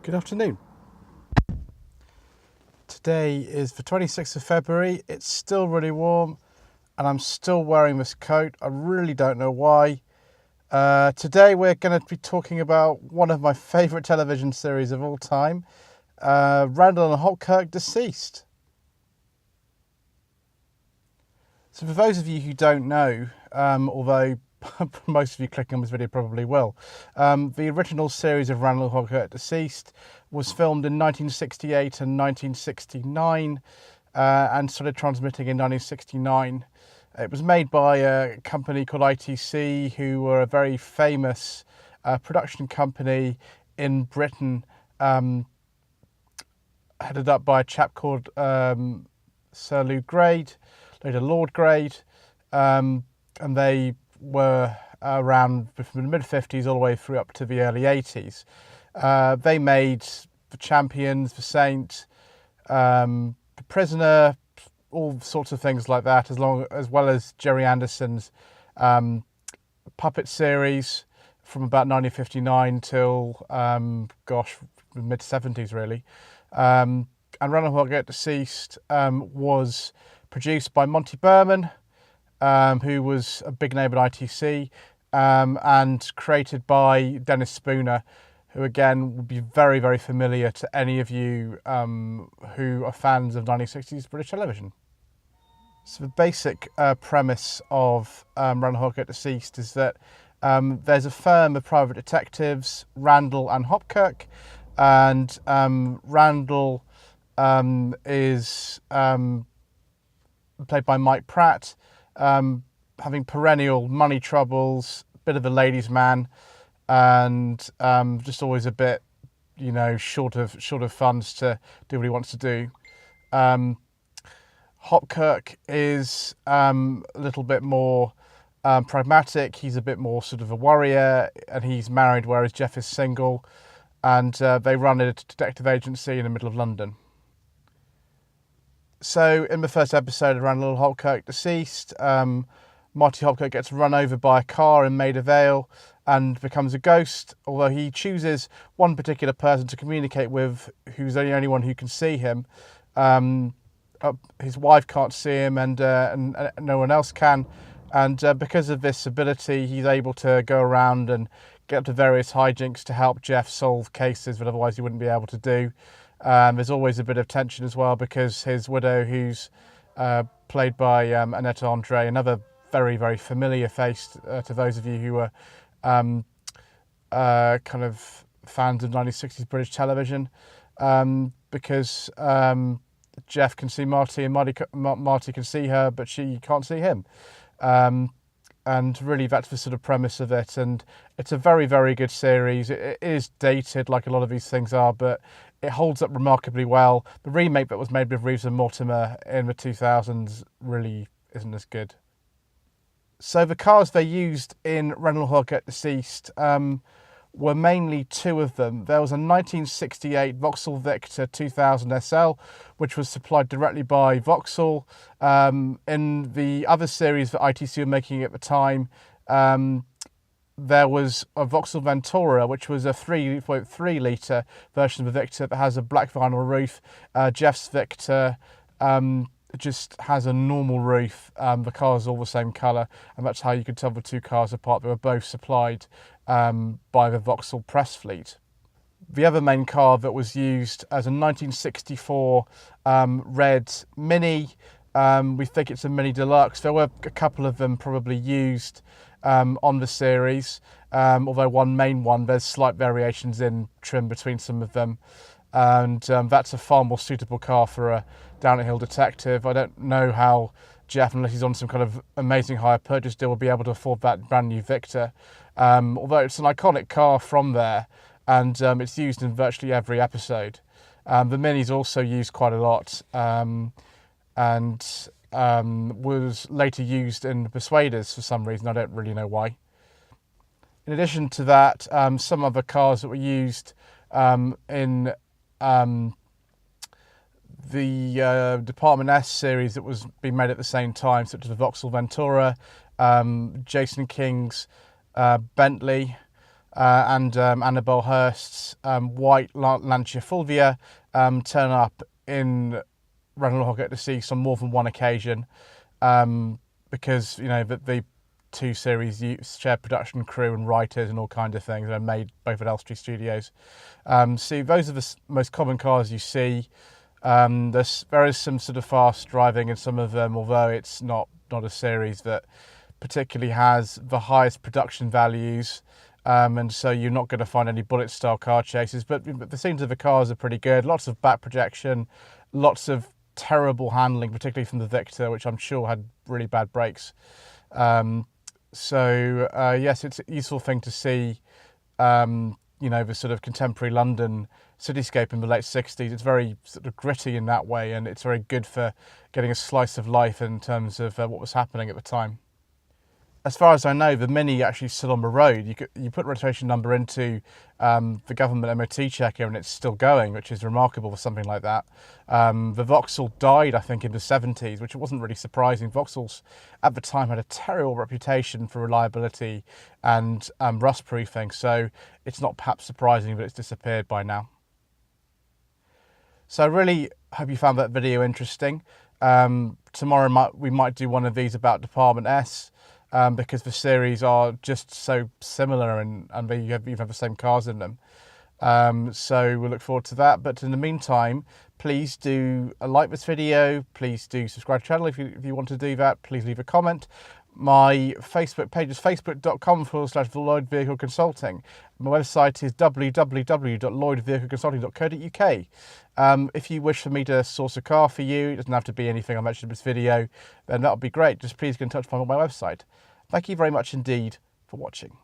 Good afternoon. Today is the 26th of February. It's still really warm and I'm still wearing this coat. I really don't know why. Today we're going to be talking about one of my favourite television series of all time, Randall and Hopkirk, Deceased. So for those of you who don't know, although most of you clicking on this video probably will, the original series of Randall and Hopkirk, Deceased was filmed in 1968 and 1969 and started transmitting in 1969. It was made by a company called ITC, who were a very famous production company in Britain, headed up by a chap called Sir Lord Grade, and they were around from the mid-50s all the way through up to the early 80s. They made The Champions, The Saint, The Prisoner, all sorts of things like that, as well as Gerry Anderson's puppet series from about 1959 till, mid-70s really. And Randall and Hopkirk, Deceased was produced by Monty Berman, who was a big name at ITC, and created by Dennis Spooner, who again will be very, very familiar to any of you who are fans of 1960s British television. So the basic premise of Randall and Hopkirk, Deceased is that there's a firm of private detectives, Randall and Hopkirk, and Randall is played by Mike Pratt, having perennial money troubles, bit of a ladies' man, and just always a bit, short of funds to do what he wants to do. Hopkirk is a little bit more pragmatic. He's a bit more sort of a warrior, and he's married, whereas Jeff is single, and they run a detective agency in the middle of London. So in the first episode of Randall and Hopkirk, Deceased, Marty Hopkirk gets run over by a car in Maida Vale and becomes a ghost, although he chooses one particular person to communicate with, who's the only one who can see him. His wife can't see him, and no one else can. And because of this ability, he's able to go around and get up to various hijinks to help Jeff solve cases that otherwise he wouldn't be able to do. There's always a bit of tension as well, because his widow, who's played by Annette Andre, another very, very familiar face to those of you who are kind of fans of 1960s British television, because Jeff can see Marty and Marty can see her, but she can't see him. And really that's the sort of premise of it, and it's a very, very good series. It is dated like a lot of these things are, but it holds up remarkably well. The remake that was made with Reeves and Mortimer in the 2000s really isn't as good. So the cars they used in Randall and Hopkirk, Deceased were mainly two of them. There was a 1968 Vauxhall Victor 2000 SL, which was supplied directly by Vauxhall. In the other series that ITC were making at the time, there was a Vauxhall Ventura, which was a 3.3 litre version of the Victor that has a black vinyl roof. Jeff's Victor just has a normal roof. The cars are all the same colour, and that's how you could tell the two cars apart. They were both supplied by the Vauxhall press fleet. The other main car that was used as a 1964 red Mini, we think it's a Mini Deluxe. There were a couple of them probably used on the series, although one main one, there's slight variations in trim between some of them, and that's a far more suitable car for a down-at-hill detective. I don't know how Jeff, unless he's on some kind of amazing hire purchase deal, will be able to afford that brand new Victor, although it's an iconic car from there, and it's used in virtually every episode. The Mini's also used quite a lot, and was later used in Persuaders for some reason. I don't really know why. In addition to that, some other cars that were used in the Department S series that was being made at the same time, such as the Vauxhall Ventura, Jason King's Bentley, and Annabelle Hurst's white Lancia Fulvia turn up in Randall and Hopkirk to see on more than one occasion, because the two series share production crew and writers and all kinds of things. They're made both at Elstree Studios. So those are the most common cars you see. There is some sort of fast driving in some of them, although it's not a series that particularly has the highest production values. And so you're not going to find any bullet style car chases, but the scenes of the cars are pretty good. Lots of back projection, lots of terrible handling, particularly from the Victor, which I'm sure had really bad brakes. Yes, it's a useful thing to see, the sort of contemporary London cityscape in the late 60s. It's very sort of gritty in that way, and it's very good for getting a slice of life in terms of what was happening at the time. As far as I know, the Mini actually still on the road. You put registration number into the government MOT checker and it's still going, which is remarkable for something like that. The Vauxhall died, I think, in the 70s, which wasn't really surprising. Vauxhalls at the time had a terrible reputation for reliability and rust proofing, so it's not perhaps surprising that it's disappeared by now. So I really hope you found that video interesting. Tomorrow we might do one of these about Department S. Because the series are just so similar and they even have the same cars in them. So we'll look forward to that. But in the meantime, please do like this video. Please do subscribe to the channel if you want to do that. Please leave a comment. My Facebook page is facebook.com/Lloyd Vehicle Consulting. My website is www.lloydvehicleconsulting.co.uk. If you wish for me to source a car for you, it doesn't have to be anything I mentioned in this video, then that would be great. Just please get in touch with my website. Thank you very much indeed for watching.